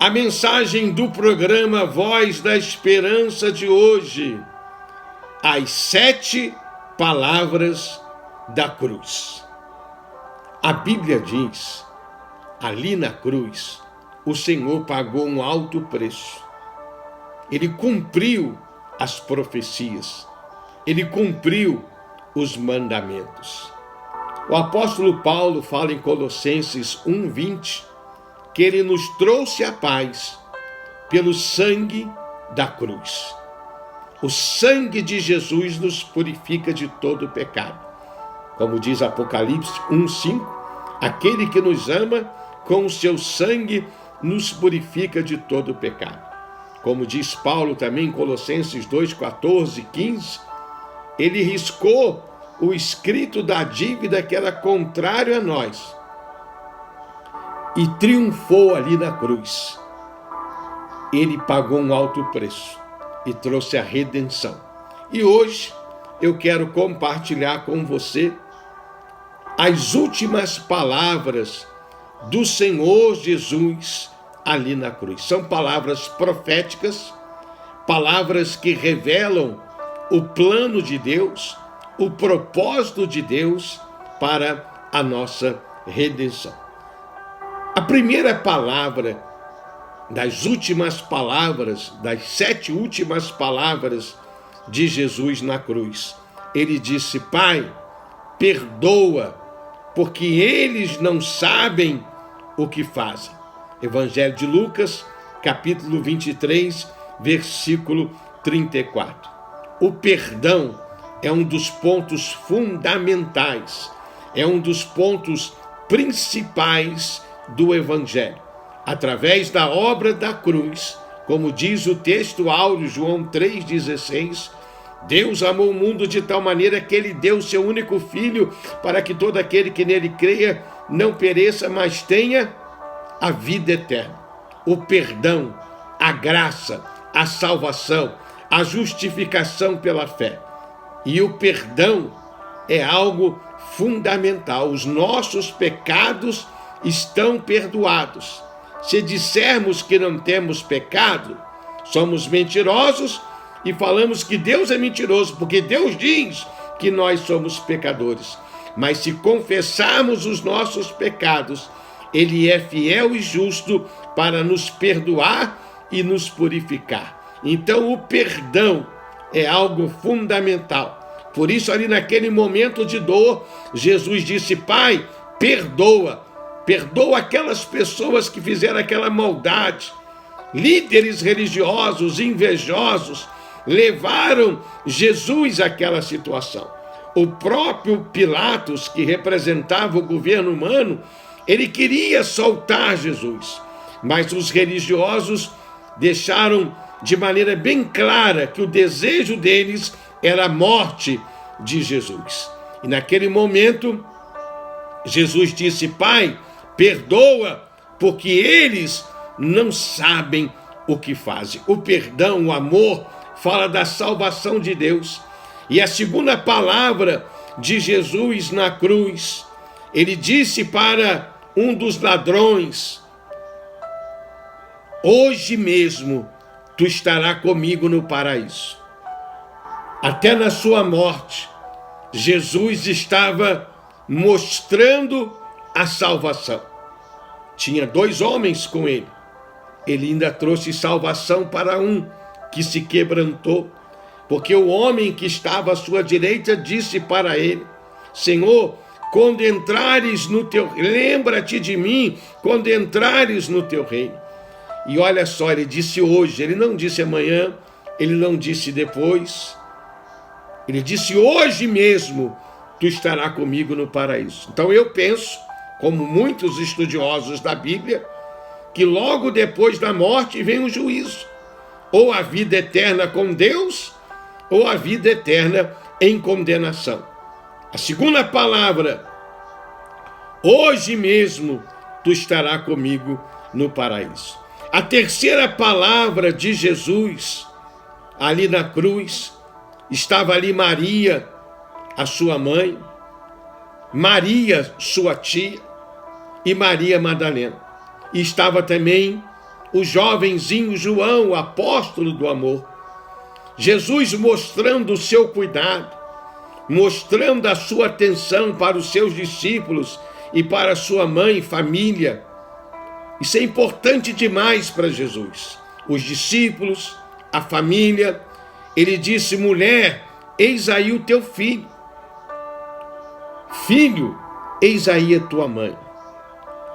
a mensagem do programa Voz da Esperança de hoje, as 7 palavras da cruz. A Bíblia diz, ali na cruz, o Senhor pagou um alto preço. Ele cumpriu as profecias, ele cumpriu os mandamentos. O apóstolo Paulo fala em Colossenses 1:20 que ele nos trouxe a paz pelo sangue da cruz. O sangue de Jesus nos purifica de todo pecado. Como diz Apocalipse 1:5, aquele que nos ama com o seu sangue nos purifica de todo pecado. Como diz Paulo também em Colossenses 2:14, 15, ele riscou o escrito da dívida que era contrário a nós e triunfou ali na cruz. Ele pagou um alto preço e trouxe a redenção. E hoje eu quero compartilhar com você as últimas palavras do Senhor Jesus ali na cruz. São palavras proféticas, palavras que revelam o plano de Deus, o propósito de Deus para a nossa redenção. A primeira palavra das últimas palavras, das 7 últimas palavras de Jesus na cruz, ele disse: Pai, perdoa, porque eles não sabem o que fazem. Evangelho de Lucas, capítulo 23, versículo 34. O perdão é um dos pontos fundamentais, é um dos pontos principais do Evangelho. Através da obra da cruz, como diz o texto áureo, João 3,16, Deus amou o mundo de tal maneira que ele deu o seu único filho para que todo aquele que nele creia não pereça, mas tenha a vida eterna. O perdão, a graça, a salvação, a justificação pela fé. E o perdão é algo fundamental. Os nossos pecados estão perdoados. Se dissermos que não temos pecado, somos mentirosos e falamos que Deus é mentiroso, porque Deus diz que nós somos pecadores. Mas se confessarmos os nossos pecados, Ele é fiel e justo para nos perdoar e nos purificar. Então o perdão é algo fundamental. Por isso ali naquele momento de dor, Jesus disse: Pai, perdoa aquelas pessoas que fizeram aquela maldade. Líderes religiosos, invejosos, levaram Jesus àquela situação. O próprio Pilatos, que representava o governo humano, ele queria soltar Jesus, mas os religiosos deixaram de maneira bem clara que o desejo deles era a morte de Jesus. E naquele momento, Jesus disse: Pai, perdoa, porque eles não sabem o que fazem. O perdão, o amor, fala da salvação de Deus. E a segunda palavra de Jesus na cruz, ele disse para um dos ladrões: hoje mesmo tu estarás comigo no paraíso. Até na sua morte, Jesus estava mostrando a salvação. Tinha 2 homens com ele. Ele ainda trouxe salvação para um que se quebrantou, porque o homem que estava à sua direita disse para ele: Senhor, quando entrares no teu reino, lembra-te de mim quando entrares no teu reino. E olha só, ele disse hoje, ele não disse amanhã, ele não disse depois, ele disse hoje mesmo tu estarás comigo no paraíso. Então eu penso, como muitos estudiosos da Bíblia, que logo depois da morte vem o juízo, ou a vida eterna com Deus, ou a vida eterna em condenação. A segunda palavra: hoje mesmo tu estarás comigo no paraíso. A terceira palavra de Jesus, ali na cruz, estava ali Maria, a sua mãe, Maria, sua tia, e Maria Madalena. E estava também o jovenzinho João, o apóstolo do amor. Jesus mostrando o seu cuidado, mostrando a sua atenção para os seus discípulos e para sua mãe e família. Isso é importante demais para Jesus. Os discípulos, a família. Ele disse: mulher, eis aí o teu filho. Filho, eis aí a tua mãe.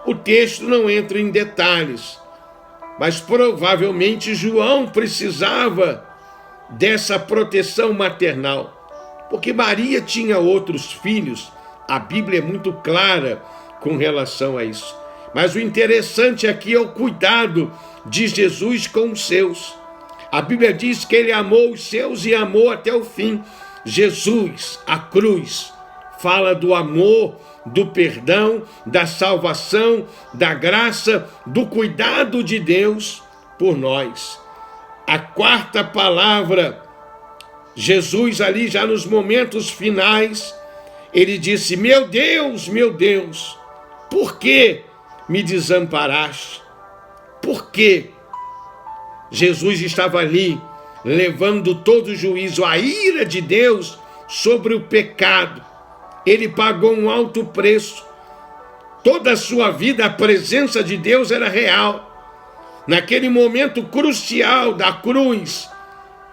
O texto não entra em detalhes, mas provavelmente João precisava dessa proteção maternal, porque Maria tinha outros filhos. A Bíblia é muito clara com relação a isso. Mas o interessante aqui é o cuidado de Jesus com os seus. A Bíblia diz que ele amou os seus e amou até o fim. Jesus, a cruz, fala do amor, do perdão, da salvação, da graça, do cuidado de Deus por nós. A quarta palavra, Jesus ali já nos momentos finais, ele disse: meu Deus, por que me desamparaste? Por quê? Jesus estava ali levando todo o juízo, a ira de Deus sobre o pecado. Ele pagou um alto preço. Toda a sua vida a presença de Deus era real. Naquele momento crucial da cruz,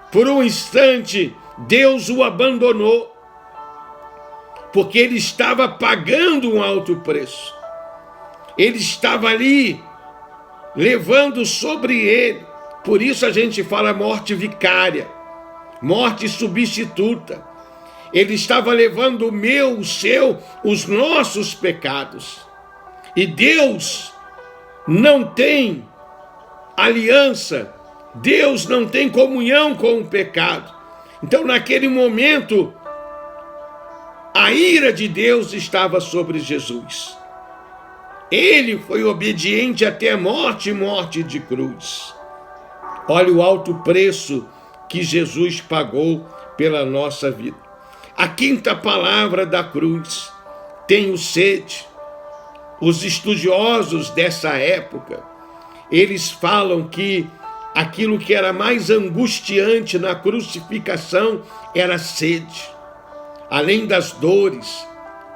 por um instante, Deus o abandonou, porque ele estava pagando um alto preço. Ele estava ali levando sobre ele. Por isso a gente fala morte vicária, morte substituta. Ele estava levando o meu, o seu, os nossos pecados. E Deus não tem aliança, Deus não tem comunhão com o pecado. Então, naquele momento, a ira de Deus estava sobre Jesus. Ele foi obediente até a morte e morte de cruz. Olha o alto preço que Jesus pagou pela nossa vida. A quinta palavra da cruz: tenho sede. Os estudiosos dessa época, eles falam que aquilo que era mais angustiante na crucificação era a sede, além das dores.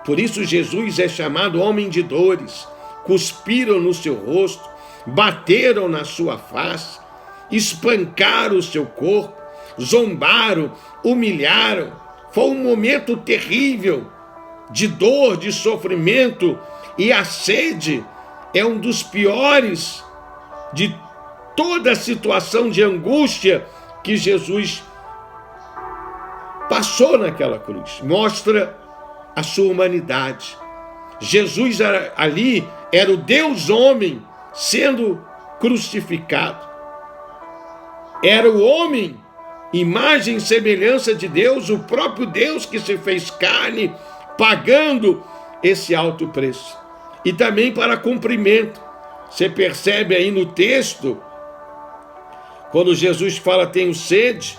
Por isso Jesus é chamado homem de dores. Cuspiram no seu rosto, bateram na sua face, espancaram o seu corpo, zombaram, humilharam. Foi um momento terrível de dor, de sofrimento, e a sede é um dos piores de toda a situação de angústia que Jesus passou naquela cruz. Mostra a sua humanidade. Jesus ali era o Deus homem sendo crucificado. Era o homem, imagem e semelhança de Deus, o próprio Deus que se fez carne, pagando esse alto preço. E também para cumprimento. Você percebe aí no texto, quando Jesus fala tenho sede,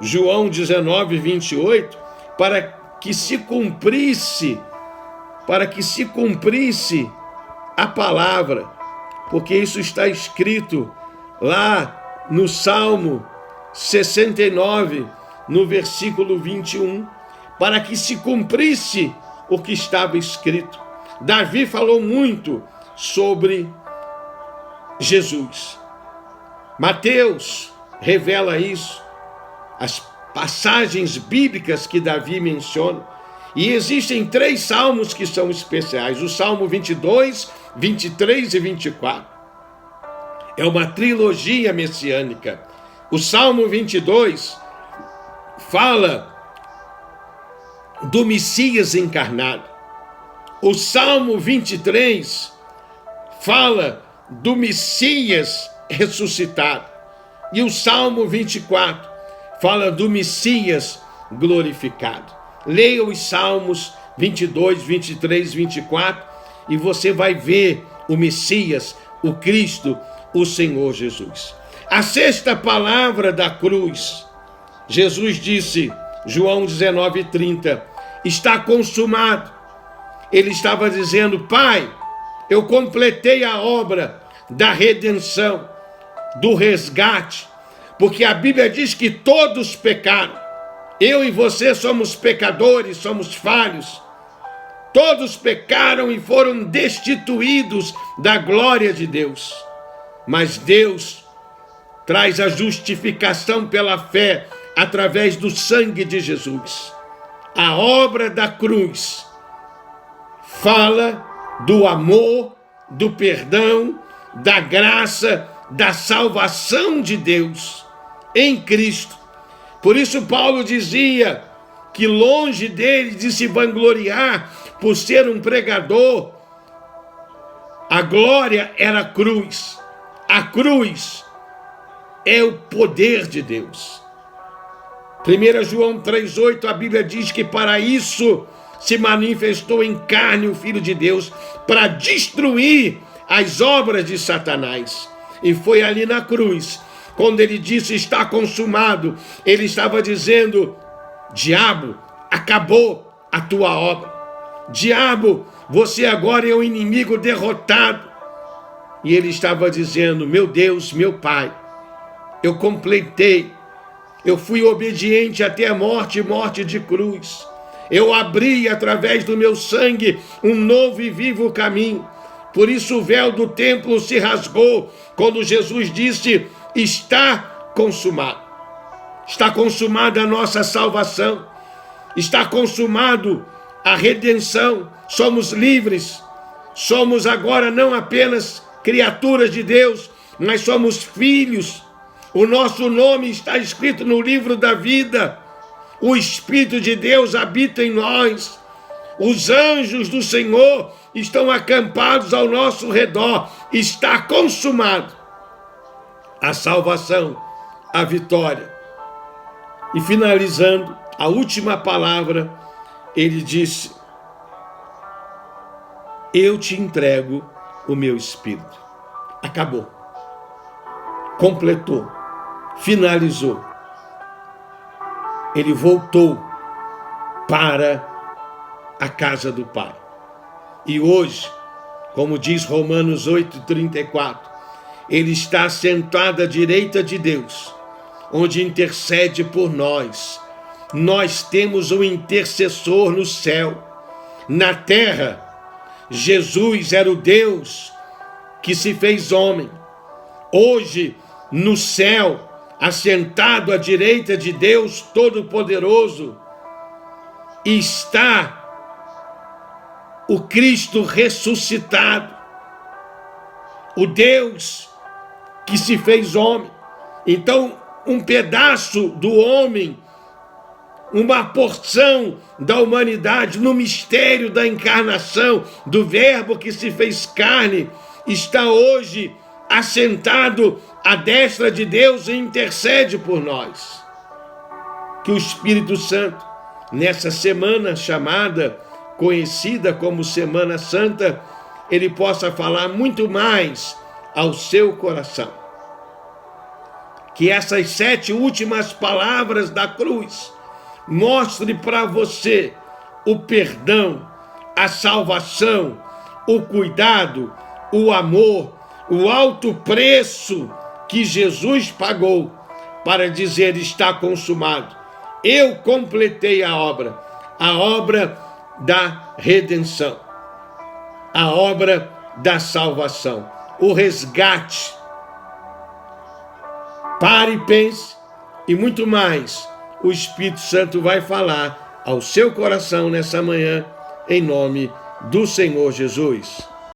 João 19, 28, para que se cumprisse a palavra, porque isso está escrito lá no Salmo 69, no versículo 21, para que se cumprisse o que estava escrito. Davi falou muito sobre Jesus. Mateus revela isso, as passagens bíblicas que Davi menciona. E existem 3 salmos que são especiais: o Salmo 22, 23 e 24. É uma trilogia messiânica. O Salmo 22 fala do Messias encarnado. O Salmo 23 fala do Messias ressuscitado. E o Salmo 24 fala do Messias glorificado. Leia os Salmos 22, 23, 24 e você vai ver o Messias, o Cristo, o Senhor Jesus. A sexta palavra da cruz, Jesus disse, João 19, 30, está consumado. Ele estava dizendo: Pai, eu completei a obra, da redenção, do resgate, porque a Bíblia diz que todos pecaram. Eu e você somos pecadores, somos falhos. Todos pecaram e foram destituídos da glória de Deus. Mas Deus traz a justificação pela fé através do sangue de Jesus. A obra da cruz fala do amor, do perdão, da graça, da salvação de Deus em Cristo. Por isso Paulo dizia que longe dele de se vangloriar por ser um pregador, a glória era a cruz. A cruz é o poder de Deus. 1 João 3,8, a Bíblia diz que para isso se manifestou em carne o Filho de Deus, para destruir as obras de Satanás. E foi ali na cruz, quando ele disse está consumado, ele estava dizendo: diabo, acabou a tua obra. Diabo, você agora é um inimigo derrotado. E ele estava dizendo: meu Deus, meu Pai, eu completei, eu fui obediente até a morte, morte de cruz. Eu abri através do meu sangue um novo e vivo caminho. Por isso o véu do templo se rasgou quando Jesus disse: está consumado. Está consumada a nossa salvação. Está consumado a redenção. Somos livres. Somos agora não apenas criaturas de Deus, mas somos filhos. O nosso nome está escrito no livro da vida. O Espírito de Deus habita em nós. Os anjos do Senhor estão acampados ao nosso redor. Está consumado a salvação, a vitória. E finalizando, a última palavra, ele disse: eu te entrego o meu Espírito. Acabou. Completou. Finalizou. Ele voltou para a casa do Pai. E hoje, como diz Romanos 8,34, ele está sentado à direita de Deus, onde intercede por nós. Nós temos um intercessor no céu. Na terra, Jesus era o Deus que se fez homem. Hoje, no céu, assentado à direita de Deus Todo-Poderoso, está o Cristo ressuscitado, o Deus que se fez homem. Então, um pedaço do homem, uma porção da humanidade no mistério da encarnação, do Verbo que se fez carne, está hoje assentado à destra de Deus e intercede por nós. Que o Espírito Santo, nessa semana chamada, conhecida como Semana Santa, ele possa falar muito mais ao seu coração. Que essas 7 últimas palavras da cruz mostre para você o perdão, a salvação, o cuidado, o amor, o alto preço que Jesus pagou para dizer está consumado. Eu completei a obra da redenção, a obra da salvação, o resgate. Pare e pense, e muito mais o Espírito Santo vai falar ao seu coração nessa manhã, em nome do Senhor Jesus.